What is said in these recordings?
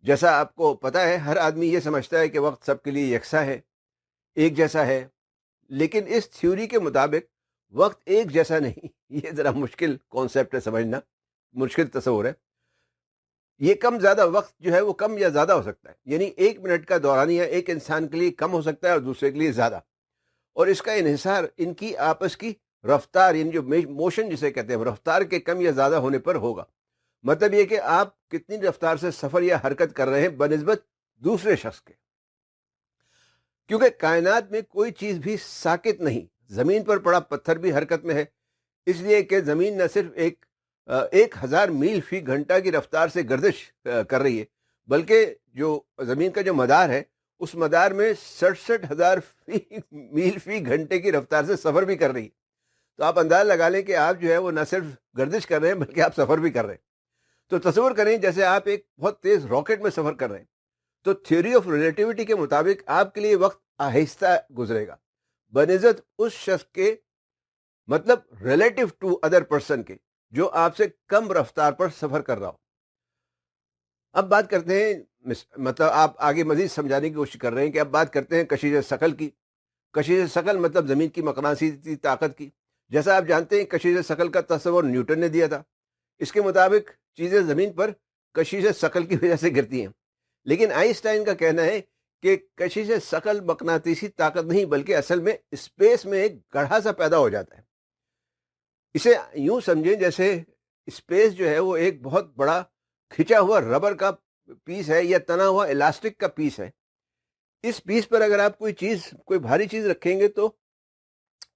جیسا آپ کو پتا ہے، ہر آدمی یہ سمجھتا ہے کہ وقت سب کے لیے یکساں ہے، ایک جیسا ہے، لیکن اس تھیوری کے مطابق وقت ایک جیسا نہیں۔ یہ ذرا مشکل کانسیپٹ ہے سمجھنا، مشکل تصور ہے۔ یہ کم زیادہ وقت جو ہے وہ کم یا زیادہ ہو سکتا ہے، یعنی 1 منٹ کا دورانیہ ایک انسان کے لیے کم ہو سکتا ہے اور دوسرے کے لیے زیادہ، اور اس کا انحصار ان کی آپس کی رفتار، یعنی جو موشن جسے کہتے ہیں، رفتار کے کم یا زیادہ ہونے پر ہوگا۔ مطلب یہ کہ آپ کتنی رفتار سے سفر یا حرکت کر رہے ہیں بنسبت دوسرے شخص کے، کیونکہ کائنات میں کوئی چیز بھی ساکت نہیں۔ زمین پر پڑا پتھر بھی حرکت میں ہے، اس لیے کہ زمین نہ صرف 1000 میل فی گھنٹہ کی رفتار سے گردش کر رہی ہے، بلکہ جو زمین کا جو مدار ہے اس مدار میں 67,000 میل فی گھنٹے کی رفتار سے سفر بھی کر رہی ہے۔ تو آپ اندازہ لگا لیں کہ آپ جو ہے وہ نہ صرف گردش کر رہے ہیں بلکہ آپ سفر بھی کر رہے ہیں۔ تو تصور کریں جیسے آپ ایک بہت تیز راکٹ میں سفر کر رہے ہیں، تو تھیوری آف ریلیٹیوٹی کے مطابق آپ کے لیے وقت آہستہ گزرے گا بنسبت اس شخص کے، مطلب ریلیٹو ٹو ادر پرسن کے، جو آپ سے کم رفتار پر سفر کر رہا ہو۔ اب بات کرتے ہیں، مطلب آپ آگے مزید سمجھانے کی کوشش کر رہے ہیں کہ اب بات کرتے ہیں کشش ثقل کی۔ کشش ثقل مطلب زمین کی مقناطیسی طاقت کی۔ جیسا آپ جانتے ہیں کشش ثقل کا تصور نیوٹن نے دیا تھا۔ اس کے مطابق چیزیں زمین پر کشش ثقل کی وجہ سے گرتی ہیں، لیکن آئنسٹائن کا کہنا ہے کہ کشش ثقل مقناطیسی طاقت نہیں، بلکہ اصل میں اسپیس میں ایک گڑھا سا پیدا ہو جاتا ہے۔ اسے یوں سمجھیں جیسے اسپیس جو ہے وہ ایک بہت بڑا کھچا ہوا ربر کا پیس ہے یا تنا ہوا الاسٹک کا پیس ہے۔ اس پیس پر اگر آپ کوئی بھاری چیز رکھیں گے تو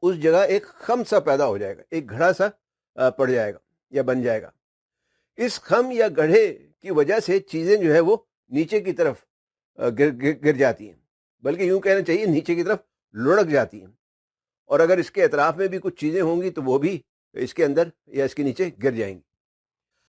اس جگہ ایک خم سا پیدا ہو جائے گا، ایک گھڑا سا پڑ جائے گا یا بن جائے گا۔ اس خم یا گڑھے کی وجہ سے چیزیں جو ہے وہ نیچے کی طرف گر جاتی ہیں، بلکہ یوں کہنا چاہیے نیچے کی طرف لڑک جاتی ہیں، اور اگر اس کے اطراف میں بھی کچھ چیزیں ہوں گی تو وہ بھی اس کے اندر یا اس کے نیچے گر جائیں گی۔